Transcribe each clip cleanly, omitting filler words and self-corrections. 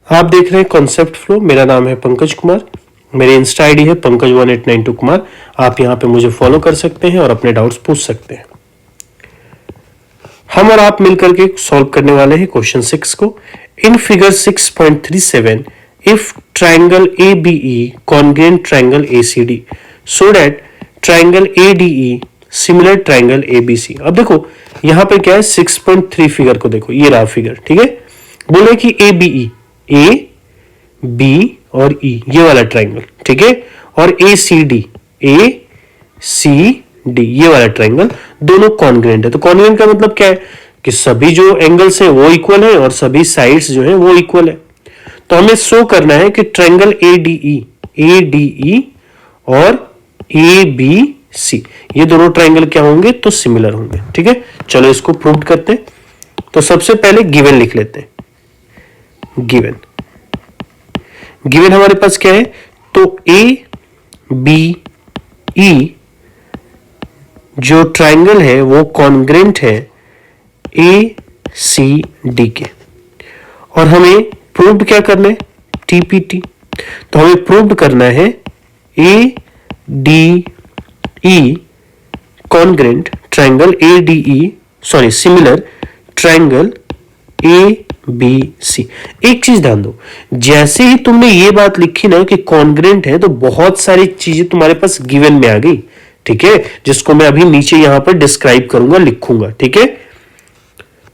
आप देख रहे हैं कॉन्सेप्ट फ्लो। मेरा नाम है पंकज कुमार, मेरी इंस्टा आईडी है पंकज1892 कुमार। आप यहाँ पे मुझे फॉलो कर सकते हैं और अपने डाउट्स पूछ सकते हैं। हम और आप मिलकर के सॉल्व करने वाले हैं क्वेश्चन 6 को। In figure 6.37 if triangle ABE congruent triangle ACD so that triangle ADE similar triangle ABC। अब देखो यहां पे क्या है, 6.3 फिगर को देखो, ये रहा फिगर, ठीक है। बोले कि ABE A B और E ये वाला ट्राइंगल, ठीक है, और ACD ACD ये वाला ट्राइंगल दोनों कॉन्ग्रुएंट है। तो कॉन्ग्रुएंट का मतलब क्या है कि सभी जो एंगल्स है वो इक्वल है और सभी साइड्स जो है वो इक्वल है। तो हमें शो करना है कि ट्राइंगल ADE और ABC ये दोनों ट्राइंगल क्या होंगे, तो सिमिलर होंगे, ठीक है। चलो इसको प्रूव करते हैं। तो सबसे पहले गिवन लिख लेते हैं। गिवन हमारे पास क्या है, तो ABE जो ट्राइंगल है वो कॉन्ग्रुएंट है ACD के, और हमें प्रूव क्या करना है, TPT। तो हमें प्रूव करना है ADE congruent triangle similar triangle ABC। एक चीज ध्यान दो, जैसे ही तुमने ये बात लिखी ना कि कॉन्ग्रुएंट है, तो बहुत सारी चीजें तुम्हारे पास गिवन में आ गई, ठीक है, जिसको मैं अभी नीचे यहां पर डिस्क्राइब करूंगा, लिखूंगा, ठीक है।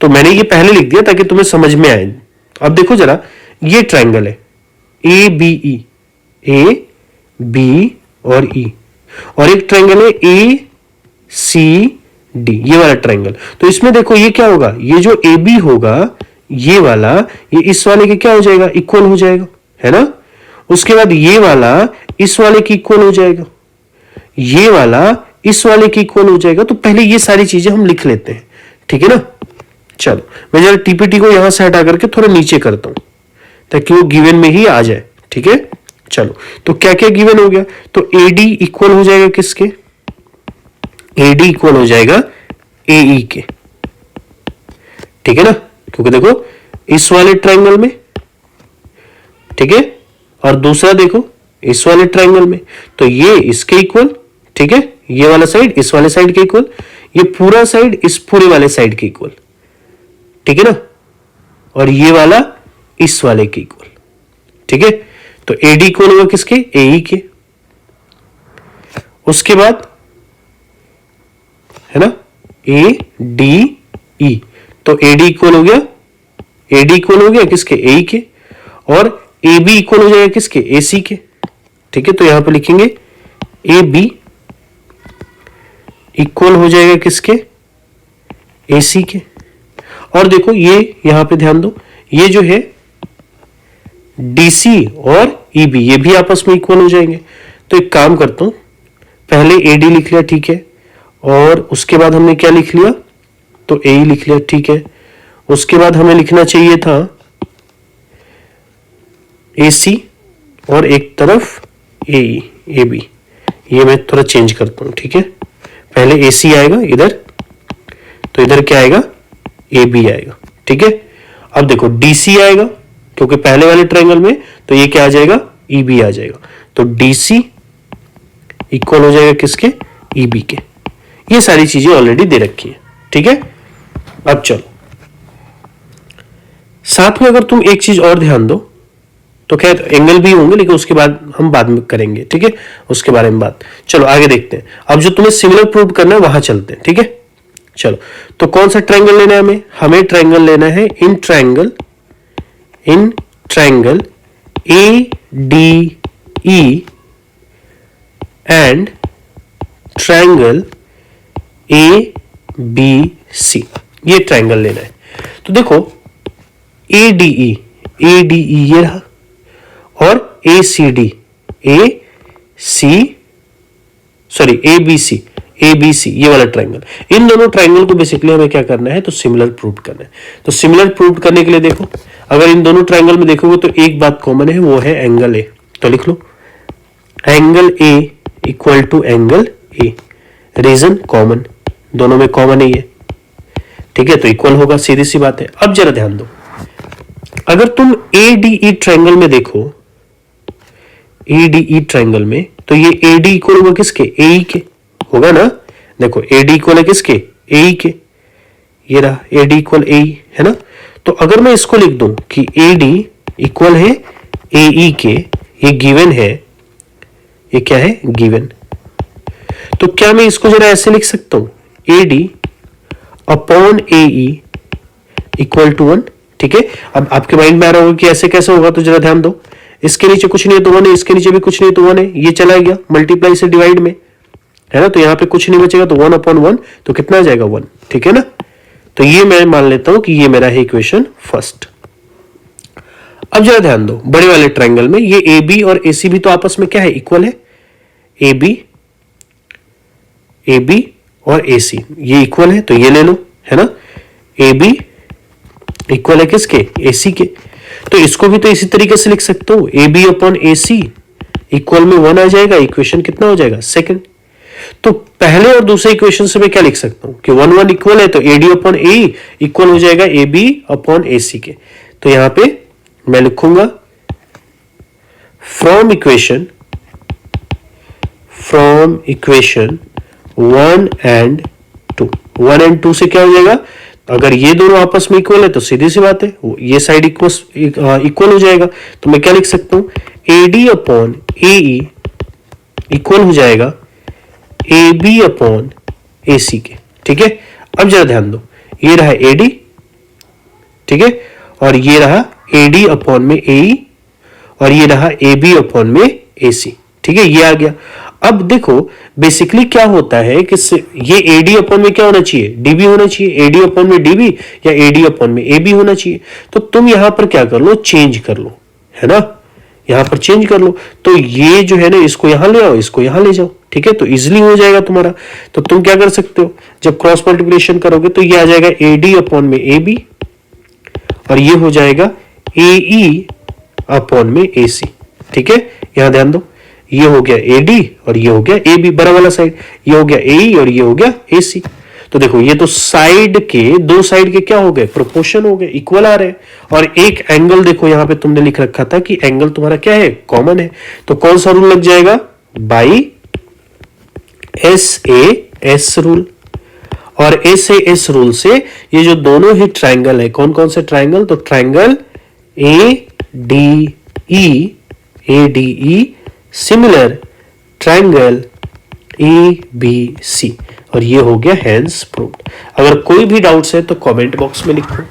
तो मैंने ये पहले लिख दिया ताकि तुम्हें समझ में आए। अब देखो जरा, ये ट्राइंगल है ABE A B और E, और एक ट्राइंगल है ACD ये वाला ट्राइंगल। तो इसमें देखो ये क्या होगा, ये जो AB होगा ये वाला, ये इस वाले के क्या हो जाएगा, इक्वल हो जाएगा, है ना। उसके बाद ये वाला इस वाले की इक्वल हो जाएगा, ये वाला इस वाले की इक्वल हो जाएगा। तो पहले ये सारी चीजें हम लिख लेते हैं, ठीक है ना। चलो मैं जरा TPT को यहां से हटा करके थोड़ा नीचे करता हूं ताकि वो गिवन में ही आ जाए, ठीक है। चलो तो क्या क्या गिवन हो गया, तो AD इक्वल हो जाएगा किसके, AD इक्वल हो जाएगा AE के, ठीक है ना, क्योंकि देखो इस वाले ट्राइंगल में, ठीक है, और दूसरा देखो इस वाले ट्राइंगल में, तो ये इसके इक्वल, ठीक है, ये वाला साइड इस वाले साइड के इक्वल, ये पूरा साइड इस पूरे वाले साइड के इक्वल, ठीक है ना, और ये वाला इस वाले के इक्वल, ठीक है। तो AD इक्वल होगा किसके, AE के। उसके बाद है ना ADE, तो AD इक्वल हो गया, AD इक्वल हो गया किसके, AE के, और AB इक्वल हो जाएगा किसके, AC के, ठीक है। तो यहां पे लिखेंगे AB इक्वल हो जाएगा किसके, AC के। और देखो ये यहां पे ध्यान दो, ये जो है DC और EB ये भी आपस में इक्वल हो जाएंगे। तो एक काम करता हूं, पहले AD लिख लिया, ठीक है, और उसके बाद हमने क्या लिख लिया, तो AE लिख लिया, ठीक है। उसके बाद हमें लिखना चाहिए था AC और एक तरफ AE AB, ये मैं थोड़ा चेंज करता हूं, ठीक है। पहले AC आएगा इधर, तो इधर क्या आएगा, AB आएगा, ठीक है। अब देखो DC आएगा क्योंकि पहले वाले ट्राइंगल में, तो ये क्या आ जाएगा, EB आ जाएगा। तो DC इक्वल हो जाएगा किसके, EB के। ये सारी चीजें ऑलरेडी दे रखी है, ठीक है। अब चलो साथ में अगर तुम एक चीज और ध्यान दो, तो खैर एंगल भी होंगे लेकिन उसके बाद हम बाद में करेंगे, ठीक है, उसके बारे में बात। चलो आगे देखते हैं। अब जो तुम्हें सिमिलर प्रूव करना है वहां चलते हैं, ठीक है। चलो तो कौन सा ट्राइंगल लेना है हमें ट्राइंगल लेना है in triangle ADE and triangle ABC, ये ट्राइंगल लेना है। तो देखो ADE ये रहा, और ABC ये वाला ट्राइंगल। इन दोनों ट्राइंगल को बेसिकली हमें क्या करना है, तो सिमिलर प्रूव करना है। तो सिमिलर प्रूव करने के लिए देखो, अगर इन दोनों ट्राइंगल में देखोगे तो एक बात कॉमन है, वो है एंगल A। तो लिख लो angle A equal to angle A। Reason common, दोनों में कॉमन ही है, ठीक है, तो इक्वल होगा, सीधी सी बात है। अब जरा ध्यान दो, अगर तुम ADE ट्रायंगल में देखो, ADE ट्रायंगल में, तो ये AD इक्वल होगा किसके? AE के होगा ना। देखो AD इक्वल है किसके? AE के। ये रहा AD इक्वल AE, है ना। तो अगर मैं इसको लिख दूं कि AD इक्वल है AE के, ये गिवन है, ये क्या है? गिवन। तो क्या मैं इसको जरा ऐसे लिख सकता हूं, AD upon AE equal to 1। ठीक है, अब आपके माइंड में आ रहा होगा कि ऐसे कैसे होगा, तो जरा ध्यान दो। इसके नीचे कुछ नहीं है तो 1 है, इसके नीचे भी कुछ नहीं है तो 1 है, ये चला गया मल्टीप्लाई से डिवाइड में, है ना। तो यहां पे कुछ नहीं बचेगा, तो 1 अपॉन 1, तो कितना आ जाएगा? 1। ठीक है ना। तो ये मैं मान लेता हूं कि ये मेरा है इक्वेशन फर्स्ट। अब जरा ध्यान दो, बड़े वाले ट्रायंगल में ये AB और AC भी तो आपस में क्या है? इक्वल है। AB और AC ये इक्वल है, तो ये ले लो, है ना। AB इक्वल है किसके? AC के। तो इसको भी तो इसी तरीके से लिख सकते हो, AB अपॉन AC इक्वल में 1 आ जाएगा। इक्वेशन कितना हो जाएगा? सेकंड। तो पहले और दूसरे इक्वेशन से मैं क्या लिख सकता हूं कि 1 1 इक्वल है, तो AD अपॉन AE इक्वल हो जाएगा AB अपॉन AC के। तो यहां पे मैं लिखूंगा फ्रॉम इक्वेशन 1 एंड 2। 1 एंड 2 से क्या हो जाएगा? अगर ये दोनों आपस में इक्वल है तो सीधी सी बात है ये साइड इक्वल हो जाएगा। तो मैं क्या लिख सकता हूं? AD अपॉन AE इक्वल हो जाएगा AB अपॉन AC के। ठीक है, अब जरा ध्यान दो, ये रहा AD, ठीक है, और ये रहा AD अपॉन में AE, और ये रहा AB अपॉन में AC। ठीक है, ये आ गया। अब देखो बेसिकली क्या होता है कि ये AD अपॉन में क्या होना चाहिए? DB होना चाहिए। AD अपॉन में DB या AD अपॉन में AB होना चाहिए। तो तुम यहां पर क्या कर लो? चेंज कर लो, है ना। यहां पर चेंज कर लो, तो ये जो है ना, इसको यहां ले आओ, इसको यहां ले जाओ। ठीक है, तो इजिली हो जाएगा तुम्हारा। तो तुम क्या कर सकते हो, जब क्रॉस मल्टीप्लिकेशन करोगे तो ये आ जाएगा AD अपॉन में AB, और ये हो जाएगा AE अपॉन में AC। ठीक है, यहां ध्यान दो, ये हो गया AD और ये हो गया AB, बड़ा वाला साइड, ये हो गया AE और ये हो गया AC। तो देखो ये तो साइड के, दो साइड के क्या हो गए? प्रोपोर्शन हो गए, इक्वल आ रहे हैं। और एक एंगल देखो यहां पे तुमने लिख रखा था कि एंगल तुम्हारा क्या है? कॉमन है। तो कौन सा रूल लग जाएगा? By SAS rule. और SAS रूल से ये जो दोनों ही ट्राइंगल है, कौन कौन से ट्राइंगल? तो triangle ADE similar triangle ABC, और ये हो गया हैंस प्रूव्ड। अगर कोई भी डाउट्स है तो कमेंट बॉक्स में लिखो।